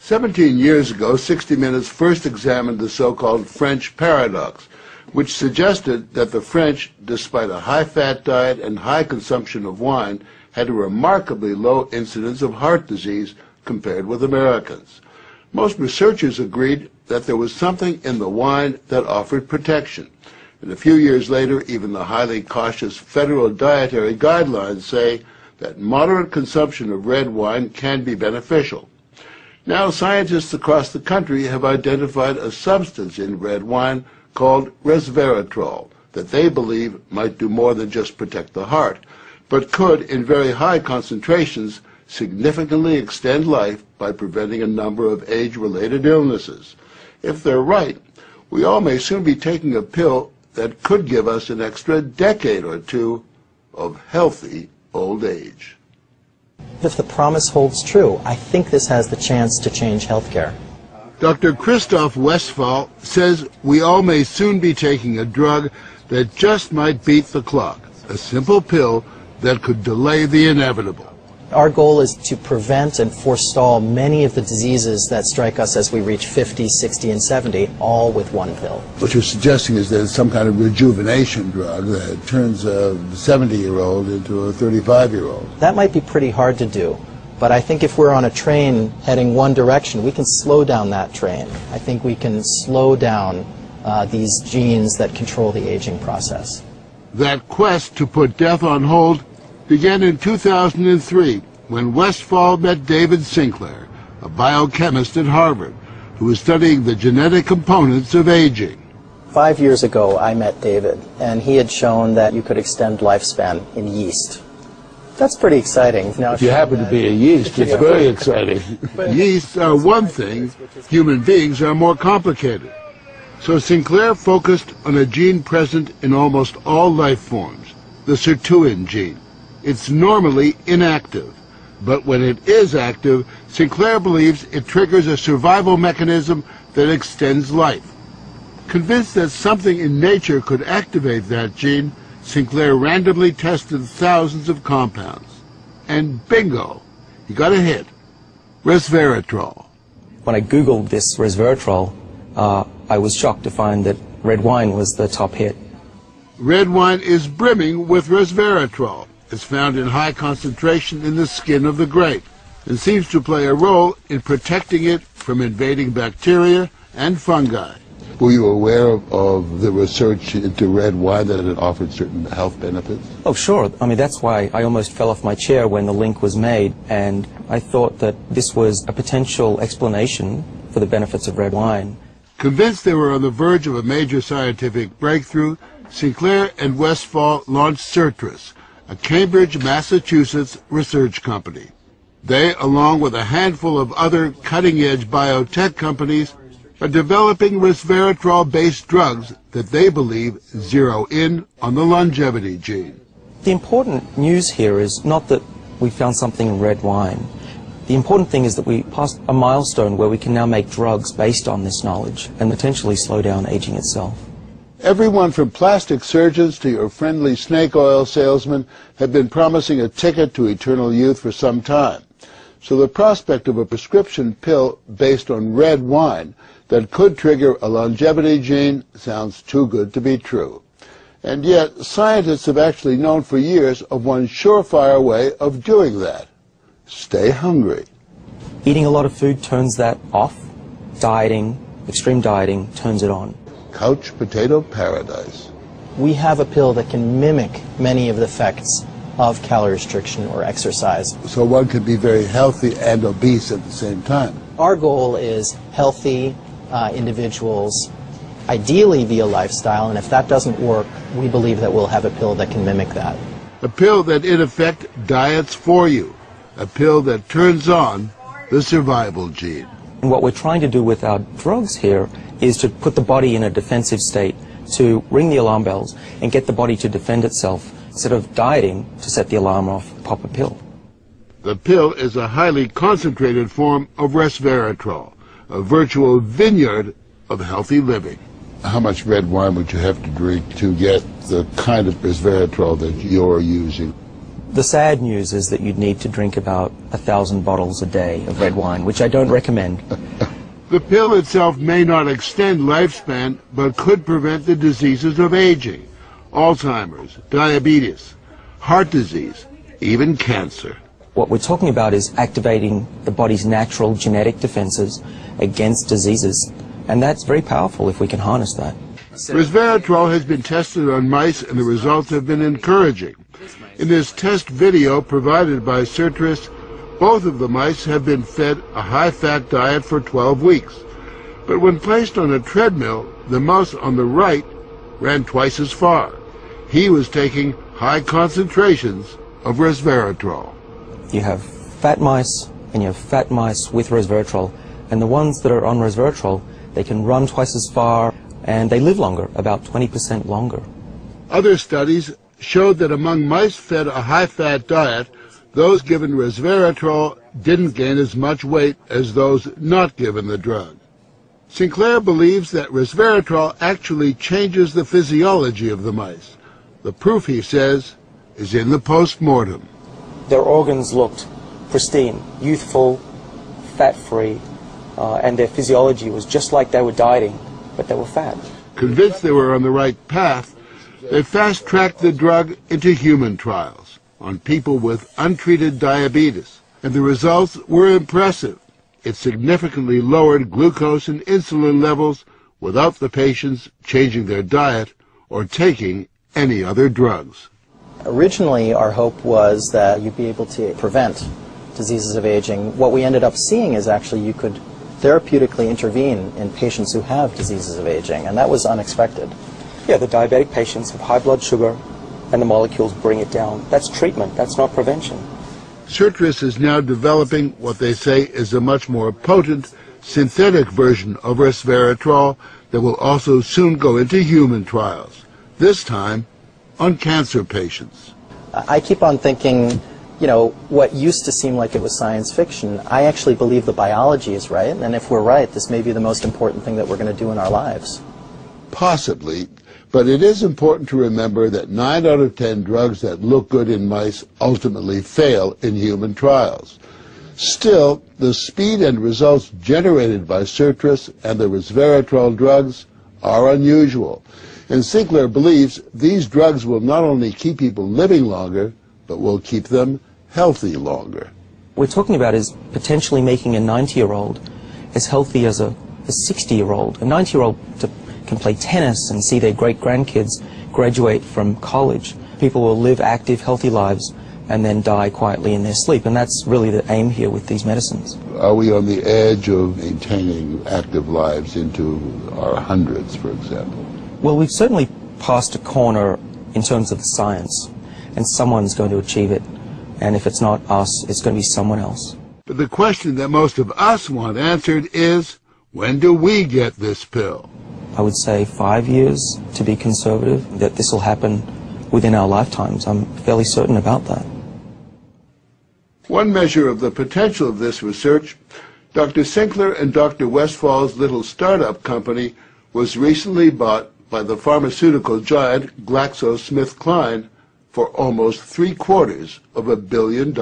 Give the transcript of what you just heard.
17 years ago, 60 Minutes first examined the so-called French paradox, which suggested that the French, despite a high-fat diet and high consumption of wine, had a remarkably low incidence of heart disease compared with Americans. Most researchers agreed that there was something in the wine that offered protection. And a few years later, even the highly cautious federal dietary guidelines say that moderate consumption of red wine can be beneficial. Now, scientists across the country have identified a substance in red wine called Resveratrol that they believe might do more than just protect the heart, but could, in very high concentrations, significantly extend life by preventing a number of age-related illnesses. If they're right, we all may soon be taking a pill that could give us an extra decade or two of healthy old age. If the promise holds true, I think this has the chance to change healthcare. Dr. Christoph Westphal says we all may soon be taking a drug that just might beat the clock, a simple pill that could delay the inevitable. Our goal is to prevent and forestall many of the diseases that strike us as we reach 50, 60, and 70, all with one pill. What you're suggesting is there's some kind of rejuvenation drug that turns a 70-year-old into a 35-year-old. That might be pretty hard to do, but I think if we're on a train heading one direction, we can slow down that train. I think we can slow down these genes that control the aging process. That quest to put death on hold began in 2003 when Westphal met David Sinclair, a biochemist at Harvard, who was studying the genetic components of aging. 5 years ago, I met David, and he had shown that you could extend lifespan in yeast. That's pretty exciting. Now, if you happen to be a yeast, it's very exciting. Yeasts are one thing, human beings are more complicated. So Sinclair focused on a gene present in almost all life forms, the sirtuin gene. It's normally inactive, but when it is active, Sinclair believes it triggers a survival mechanism that extends life. Convinced that something in nature could activate that gene, Sinclair randomly tested thousands of compounds. And bingo, he got a hit: Resveratrol. When I Googled this Resveratrol, I was shocked to find that red wine was the top hit. Red wine is brimming with Resveratrol. It's found in high concentration in the skin of the grape and seems to play a role in protecting it from invading bacteria and fungi. Were you aware of the research into red wine, that it offered certain health benefits? Oh, sure. I mean, that's why I almost fell off my chair when the link was made, and I thought that this was a potential explanation for the benefits of red wine. Convinced they were on the verge of a major scientific breakthrough, Sinclair and Westphal launched Citrus, a Cambridge, Massachusetts research company. They, along with a handful of other cutting-edge biotech companies, are developing resveratrol-based drugs that they believe zero in on the longevity gene. The important news here is not that we found something in red wine. The important thing is that we passed a milestone where we can now make drugs based on this knowledge and potentially slow down aging itself. Everyone from plastic surgeons to your friendly snake oil salesman have been promising a ticket to eternal youth for some time. So the prospect of a prescription pill based on red wine that could trigger a longevity gene sounds too good to be true. And yet, scientists have actually known for years of one surefire way of doing that. Stay hungry. Eating a lot of food turns that off. Dieting, extreme dieting, turns it on. Couch potato paradise. We have a pill that can mimic many of the effects of calorie restriction or exercise. So one could be very healthy and obese at the same time. Our goal is healthy individuals, ideally via lifestyle, and if that doesn't work, we believe that we'll have a pill that can mimic that. A pill that in effect diets for you. A pill that turns on the survival gene. And what we're trying to do with our drugs here is to put the body in a defensive state, to ring the alarm bells and get the body to defend itself, instead of dieting to set the alarm off, pop a pill. The pill is a highly concentrated form of resveratrol, a virtual vineyard of healthy living. How much red wine would you have to drink to get the kind of resveratrol that you're using? The sad news is that you'd need to drink about 1,000 bottles a day of red wine, which I don't recommend. The pill itself may not extend lifespan, but could prevent the diseases of aging, Alzheimer's, diabetes, heart disease, even cancer. What we're talking about is activating the body's natural genetic defenses against diseases, and that's very powerful if we can harness that. Resveratrol has been tested on mice, and the results have been encouraging. In this test video provided by Citrus, both of the mice have been fed a high-fat diet for 12 weeks. But when placed on a treadmill, the mouse on the right ran twice as far. He was taking high concentrations of resveratrol. You have fat mice, and you have fat mice with resveratrol, and the ones that are on resveratrol, they can run twice as far, and they live longer, about 20% longer. Other studies showed that among mice fed a high-fat diet, those given resveratrol didn't gain as much weight as those not given the drug. Sinclair believes that resveratrol actually changes the physiology of the mice. The proof, he says, is in the post-mortem. Their organs looked pristine, youthful, fat-free, and their physiology was just like they were dieting, but they were fat. Convinced they were on the right path, they fast-tracked the drug into human trials on people with untreated diabetes, and the results were impressive. It significantly lowered glucose and insulin levels without the patients changing their diet or taking any other drugs. Originally, our hope was that you'd be able to prevent diseases of aging. What we ended up seeing is actually you could therapeutically intervene in patients who have diseases of aging, and that was unexpected. Yeah, the diabetic patients have high blood sugar, and the molecules bring it down. That's treatment, that's not prevention. Citrus is now developing what they say is a much more potent synthetic version of resveratrol that will also soon go into human trials, this time on cancer patients. I keep on thinking, you know, what used to seem like it was science fiction, I actually believe the biology is right, and if we're right, this may be the most important thing that we're going to do in our lives. Possibly, but it is important to remember that 9 out of 10 drugs that look good in mice ultimately fail in human trials. Still, the speed and results generated by Citrus and the resveratrol drugs are unusual, and Sinclair believes these drugs will not only keep people living longer, but will keep them healthy longer. What we're talking about is potentially making a 90-year-old as healthy as a 60-year-old. A 90-year-old can play tennis and see their great-grandkids graduate from college. People will live active, healthy lives and then die quietly in their sleep, and that's really the aim here with these medicines. Are we on the edge of maintaining active lives into our hundreds, for example? Well, we've certainly passed a corner in terms of the science, and someone's going to achieve it, and if it's not us, it's going to be someone else. But the question that most of us want answered is, when do we get this pill? I would say 5 years, to be conservative, that this will happen within our lifetimes. I'm fairly certain about that. One measure of the potential of this research, Dr. Sinclair and Dr. Westfall's little startup company was recently bought by the pharmaceutical giant GlaxoSmithKline for almost $750 million.